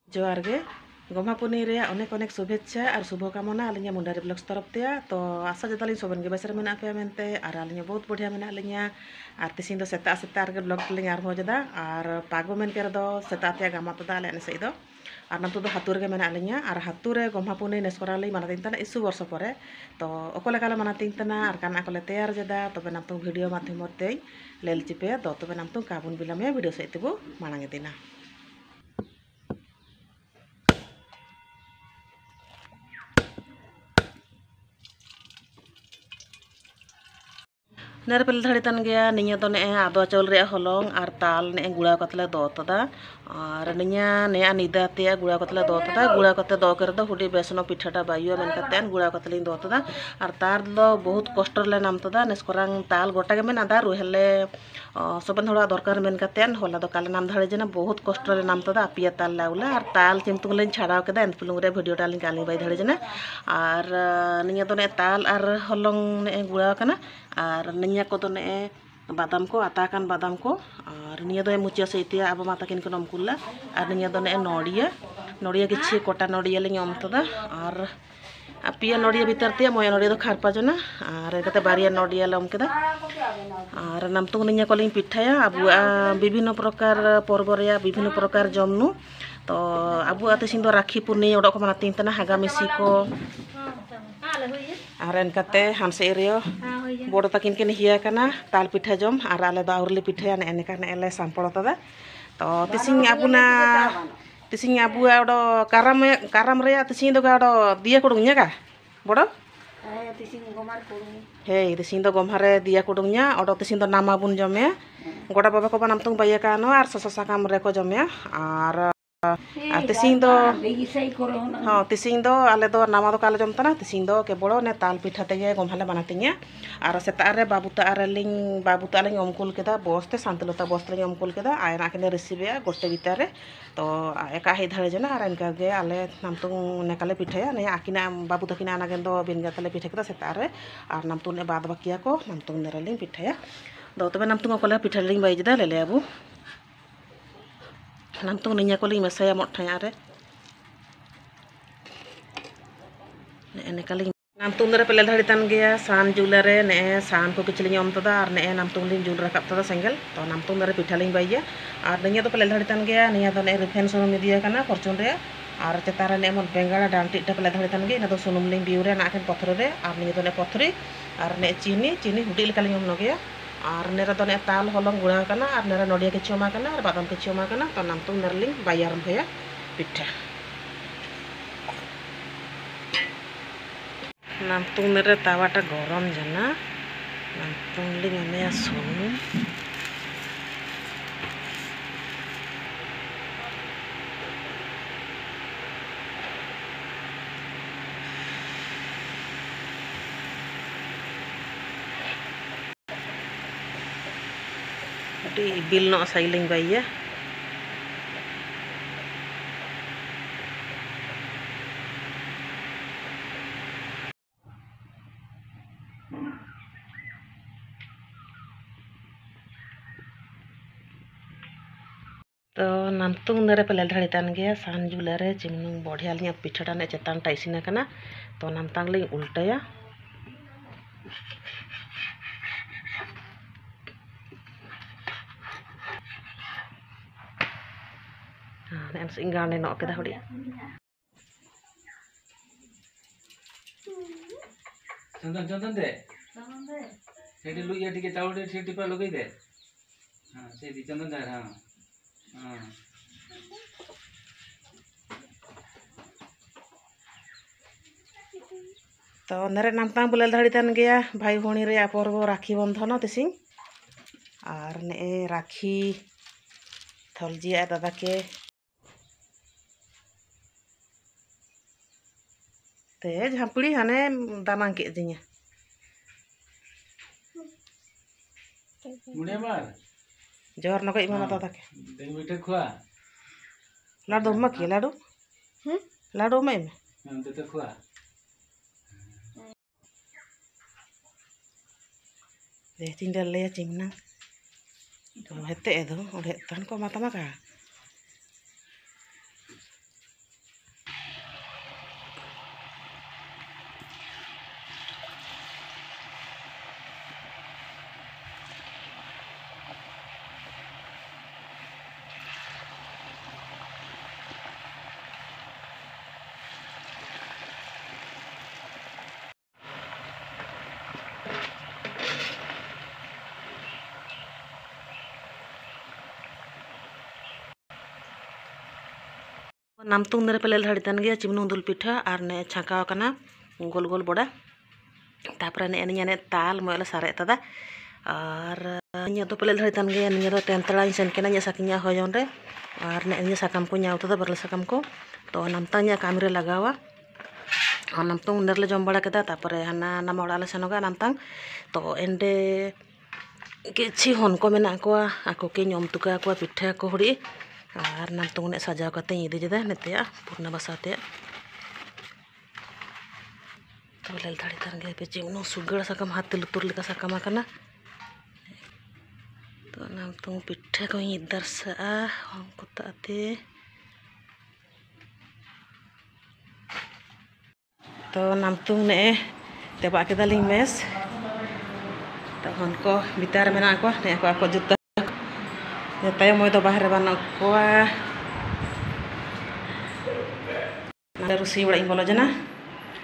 जोहार गे गम्हा पुनी रे अनेक अनेक शुभेच्छा और शुभकामना आलिया मुंडारी ब्लॉग्स तरफ ते तो आशा जताली सोबन के बेसर मेना पे मेनते और आलिया बहुत बढ़िया मेना लिया और तिसिन दो सेता सेता रे ब्लॉग लिंग आरम्भ जदा और पागो मेन के दो सेता ते गामा तदा आले ने सेदो और नतु दो हातुर के मेना लिया और हातुर रे गम्हा पुनी नेसकराली माना तिन तना इशु वर्ष परे तो ओकोले काला माना तिन तना और काना कोले तैयार जदा तबे नाम तु वीडियो माध्यम ते लेल चिपे तो तबे नाम तु काबुन बिलामे वीडियो सेतिबो मानांगे दिना नर पेल धड़ी तन गया निया तो ने आदवा चावल रे हलंग और ताल ने गुड़ा कतले दो तदा और निया ने निदा ते गुड़ा कतले दो तदा गुड़ा कते दो कर दो हुडी बेसनो पिठाटा बायो मेन कते गुड़ा कतले दो तदा और तार दो बहुत कष्ट ले नाम तदा नेस कोरांग ताल गोटा के मेन आदा रुहेले सबन थोड़ा दरकार मेन कते होला दो काले नाम धड़ी जना बहुत कष्ट ले नाम तदा अपिया ताल लाउला और ताल चिमतुंग लेन छाड़ाव केदा एन पुलुंग रे वीडियो टालिंग काली बाई धड़ी जना और निया तो ने ताल और हलंग ने गुड़ा कना और निया को तो ने बादाम को आताकान बादाम को और निया दो मुचिया सैतिया अब माता किन को नमकुल्ला और निया दो ने नोड़िया नोड़िया किछि कोटा नोड़िया लिंग अमतदा और पिया नोड़िया भीतर ते मोया नोड़िया दो खारपा जना और कते बारिया नोड़िया लम केदा और नामतुंग निया को लिंग पिठाया अब विभिन्न प्रकार पर्व रे विभिन्न प्रकार जमनु तो अब आते सिंह दो राखी पुनी ओडो को माना तीन तना हागा मिसी को और एनकाते हांसे रियो बड़ तकिन के हिया कना ताल पिठा जम और आले दा औरली पिठा ने एने काने एले सांपड़ तदा तो तिसिंग आबुना तिसिंग आबु ओडो काराम रे तिसिंग दो गाडो दिया कुडुंगnya का बड़ तिसिंग गोमार कुडुंग हे तिसिंग दो गोमारे दिया कुडुंगnya ओडो तिसिंग दो नामा बुन जमे गोडा बाबा को बनाम तुंग बाया कानो और ससा काम रे को जमे और तिसिंग दो हाँ तिसिंग दो आले दो नामा दो काले जम तना तिसिंग दो के बड़ो ने ताल पिठा ते गमहाले बनातिया और सेता रे बाबूता लिंग अमकुल केदा बस्ते शांतिलता बस्ते लिंग अमकुल केदा आयना के रिसीवे गोटे भितर तो एका हे धारे जना और इनका गे आले नामतु नेकाले पिठाया ने आकिना बाबू तकिना आना गेंदो बिनगा तले पिठा केदा सेता रे और नामतु ने बाद बाकिया को नामतु ने लिंग पिठाया दो तबे नामतु कोले पिठा लिंग बाई जदा लेले आबू नामतुंग निया को लिंग मेसाया मोठाया रे ने कालिंग नामतुंग रे पेले धड़ी तन गया सान जुला रे ने सान को किचलिंग अम तदा और ने नामतुंग लिंग जुल रकाब तदा सेंगल तो नामतुंग रे पिठा लिंग बाइया और निया तो पेले धड़ी तन गया निया तो ने रिफाइन सुनुम दिया कना फॉर्चून रे और चेतारे ने मन बेंगाड़ा डांटी टा पेले धड़ी तन गे ना तो सुनुम लिंग बिउ रे ना के पथरे रे और निया तो ने पथरी और ने चीनी हुडी लकालिंग हम नगेया और नेरा तो ने ताल हलंग गुड़ा कना और नेरा नडिया के चोमा कना और बादाम के चोमा कना तो नामतुंग नेरलिंग बायारम भया पिठा नामतुंग नेरे तावाटा गरम जना नामतुंग लिंग एमेया सुनुम बिल नो साइलिंग बाइया तो नामतुंग नेरे पेले धड़ी तन गया सान जुला रे चिमनुंग बढ़िया लिया पिठाटा ने चेतान टाइसिना कना तो नामतांग लिंग उल्टाया इंगाने नो केदा हुडी चंदन दे सेठी लुइया टिके चाउल रे सेठी पा लगई दे हां सेठी चंदन दे हां हां तो नरे नामतांग बोले धड़ी तन गया भाई भोणी रे पर्व राखी बंधन तिसिंग और ने राखी थलजिया दादा के ते झापड़ी हाने दाना के दिया मुने मार जोर नगई माना दादा के देख बेटे खुआ लाडू मकी लाडू लाडू में हम तो खुआ दे तीन ले चिमना तो हेते दो ओडे तन को माता मका नामतुंग नरे पेले धड़ी तन गया चिमनु दुल पिठा और ने छाकाव कना गोल गोल बड़ा तापर ने ने ताल मोले सारे तदा और निया तो पेले धड़ी तन गया निया तो तेंतड़ा isen केना nya sakinya hoyon re और ने sakam को nya utada berle sakam को तो नामतंग कामी रे लगावा और नामतुंग नरले जम बड़ा केदा तापर हाना नाम ओड़ा ले सेनोगा नामतंग तो एंडे किछि हन को मेना को आको के नियम तुका को पिठा को हुड़ी और नामतुंग ने सजाव कते इदि जदा नेते पूर्ण बसाते तो लेल धड़ी तन गे पे चिमनु सुगड़ सकम हाथ लुतुर लेका सकम आकना तो नामतुंग पिठा को दर्शा हमको ताते तो नामतुंग ने तेबा केदालिंग मेस तो हनको बितार मेना को ने को जुता तायम मोय दो बाहर बना को नाले रुसी बड़ा बोलो जना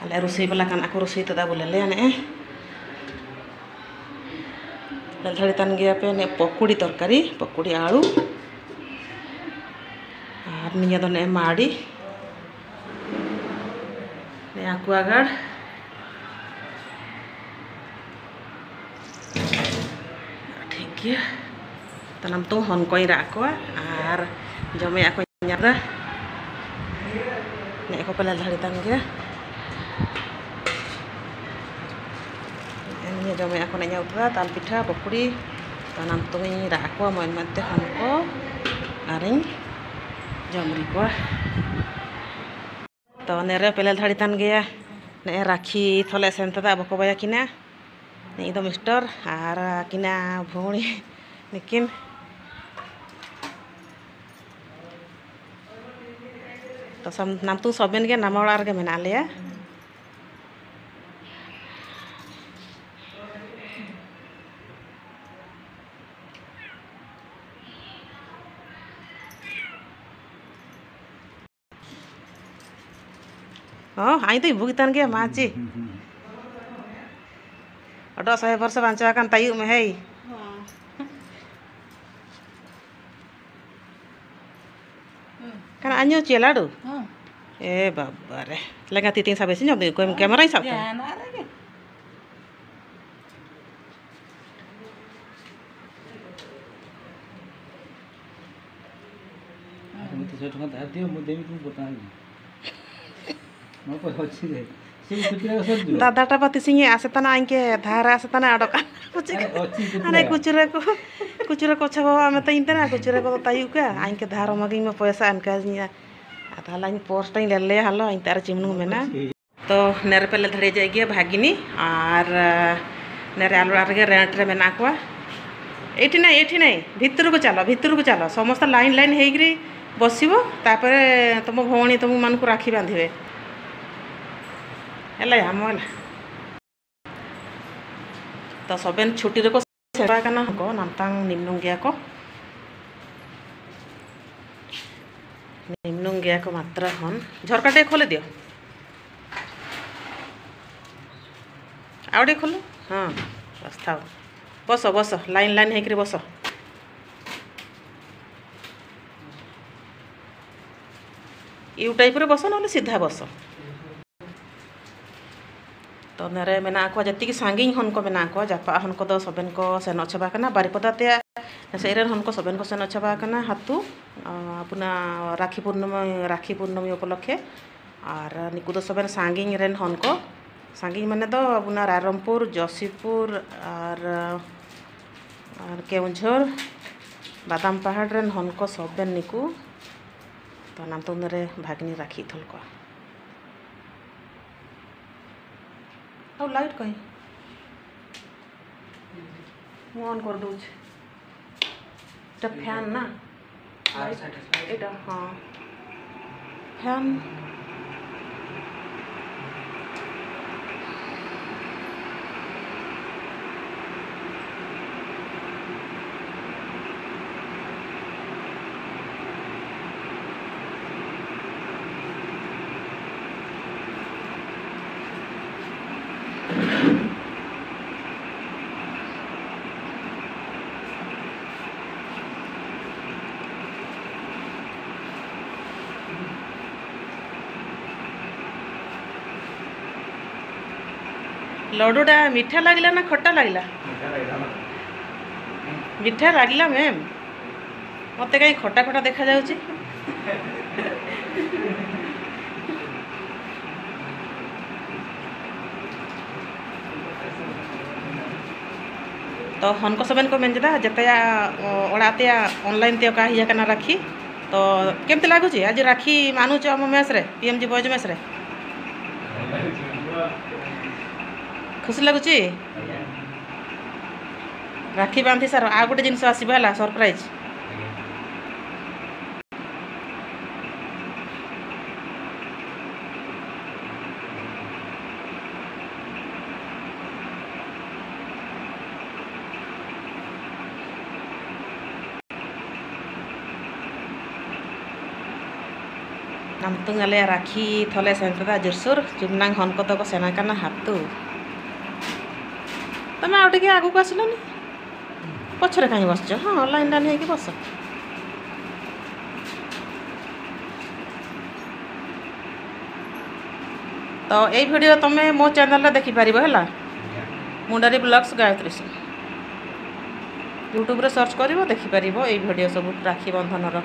अले रुसी बला कान ako रुसी तदा बोले ले ने धड़ी तन गया पे ने पकोड़ी तरकारी पकोड़ी आलू और निया दो ने माड़ी ने aquagar ठीक है तो नामतुंग हन को रा को और जमे ako nyada ने को पेला धड़ी तन गया ini jome ako na nyautra tal piठा पकोड़ी तो नामतुंग रा को मन मते हन को आरिं जमरी को तो नेरे पेला धड़ी तन गया ने राखी थले सेंतदा बको बया किना ने दो मिस्टर और किना भौणी लेकिन तो सब नामतुंग सबेन के नाम ओड़ा रे मेना लेया आई तो भुगतान के माची अडो 100 वर्ष बांचा कान तायु में है kan anyo cieladu babar lega titing sabe sinyo de ko kamera isap दादा टा पति सिंगे आसेतना आंके धारा आसेतना अडका अने कुचुरे को छबा में तइनतना कुचुरे को तायु का आंके धारा मगी में पैसा अनका निया आधा लाइन पोस्ट ले ले हलो इंतार चिमनु मेना तो नेरे पेले धड़े जाइए भागिनी और नेरे आलुड़ा रे रेंट रे मेना को एठी नहीं भितर को चलो समस्त लाइन लाइन हेगरी बसिबो तापरे तुम भौणी तुम मान को राखी बांधिबे हेला हमला तो सबेन छुट्टी रे को सेवा कना को नामतंग निमनुंग गया को मात्रा हन झरका टे खोले दियो आवडे खोलो हां बस थाओ बस लाइन लाइन हेकरी बस यू टाइप रे बस न सीधा बस तो नरे मेना को जति की सांगिंग हन को मेना को जापा हन को दो सबेन को सेनो छबा कना बारिपदा ते सेरेन हन को सबेन को सेनो छबा कना हातु अपना राखी पूर्णमी उपलक्षे और निकु दो सबेन सांगिंग रेन हन को सांगिंग माने दो अपना रायरमपुर जसीपुर और केउंझर बादाम पहाड़ रेन हन को सबेन निकु तो नामतुंग रे भागनी राखी थल को और लाइट कहीं ऑन कर दो फैन ना एटा हाँ फैन लड्डूटा मीठा लगला ना खट्टा लगला? मीठा लगला मैम। मत कहीं खट्टा खट्टा देखा जाउची। तो हनको सबन को मेंजदा जतया ओड़ाते ऑनलाइन ते का हिया कना राखी तो केमते लागुची आज राखी मानुच हम मेस रे पीएमजी बॉयज मेस रे खुशी लगुची राखी बांधी सर आ गोटे जिनस आसीबा हला सरप्राइज नमतुंग आले राखी थले सेंटदा जरसुर जुमनांग हनको तो सेना कना हातु तमे आउटे के आगु को आसिलोनी पछरे काई बसछ हां लाइन लाइन हेकी बस तो ए वीडियो तमे मो चैनल रे देखि परिबो हला मुंडारी ब्लॉग्स गायत्री सिंह यूट्यूब रे सर्च करिवो देखि परिबो ए वीडियो सब राखी बंधन रो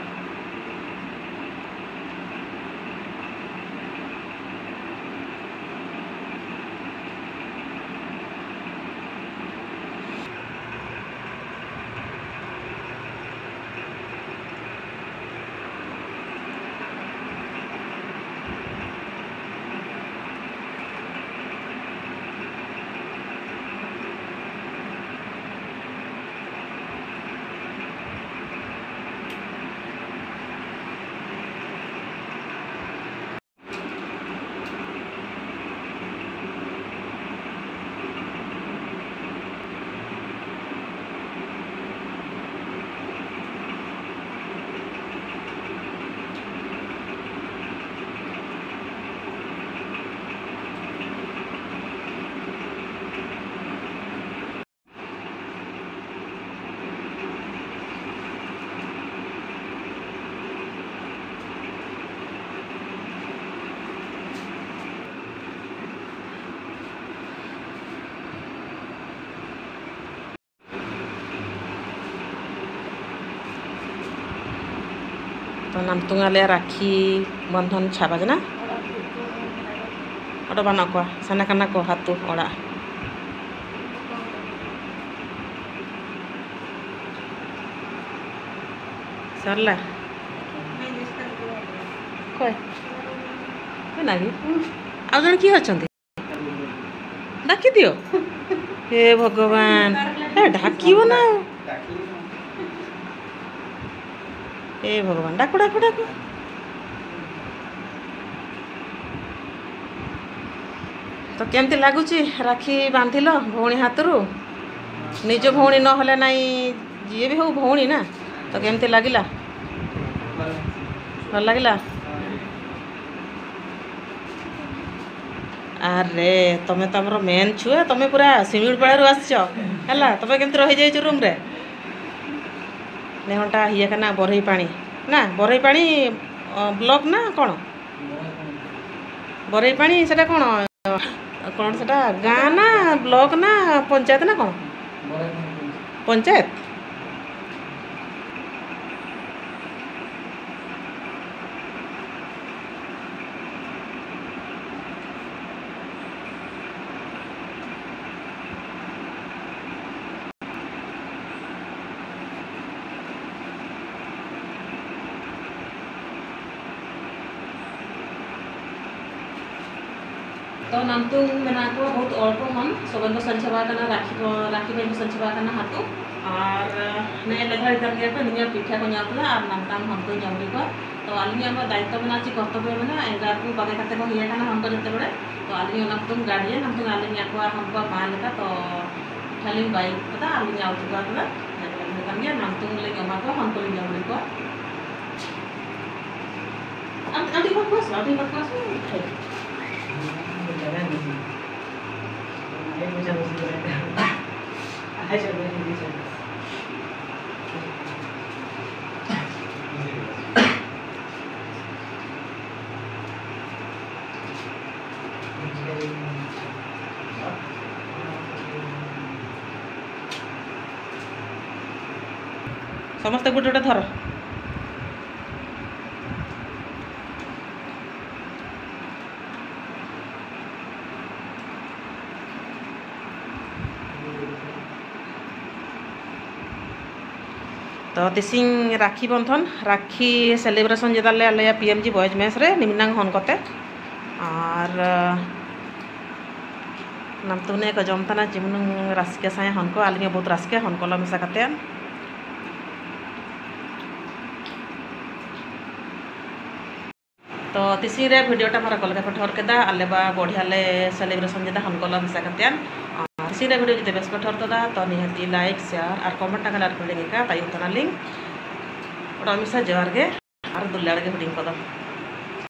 तो नमतुंगाले राखी बंधन छाबा जना ओडा बना को सना कना को हातु ओडा सरला कोय नागी आ जण की अछंती डाकी दियो हे भगवान ए ढाकीबो ना ए भगवान डाकू डाकू डाकू तो केमती लगुच राखी बांधिल भौणी हाथरू निज भौणी नहले नाई जी भी हो भौणी ना तो केमती लगिला भल लगिला अरे तमें तो आमर मेन छुआ तमें पूरा सिमिड़पाड़ू आसछ है तमें केमती रही जाइछ रूम रे नेहटा हिया का ना बरही पानी ना बरही पानी ब्लॉक ना कौन बरही पानी सेटा कौन कौन सेटा गाँ ना ब्लॉक ना पंचायत ना कौन पंचायत तो नमतुंग मेना को बहुत अल्प हम सबन को संचवा करना राखी में को संचवा करना हाथू और ने लेधारी कर गया पे निया पिठा को न्यातला और नमतांग हमको जमरी को तो आलिनी हम दायित्व बना ची कर्तव्य बना एंगार को बगे करते को हिया करना हमको जते बड़े तो आलिनी नमतुंग गाड़िए नमतुंग आलिनी को हमको मान लेता तो खाली बाइक पता आलिनी आउट का तो कर गया नमतुंग ले गमा को हमको जमरी को आंटी बकवास समस्ते गोटे गोटे धर तो तिसिंग राखी बंधन राखी सेलिब्रेशन जेदाले आले पीएमजी बॉयज मेस रे निमिनांग हन कते और नाम तुने को जमतना जिमन रास्के साय हन को आलिंगे बहुत रास्के हन को मिसा कते तो तिसिंग रे वीडियोटा मारा कलका पठर केदा आले बा बढ़िया ले सेलिब्रेशन जेदा हन को मिसा कते तिसिंग रे वीडियो जते बेस पठर तदा तो निहती लाइक शेयर और कमेंट नगला कर देंगे का ताई उतना लिंक और मिसा जोहार गे और दुल्लाड़ गे हुडिंग को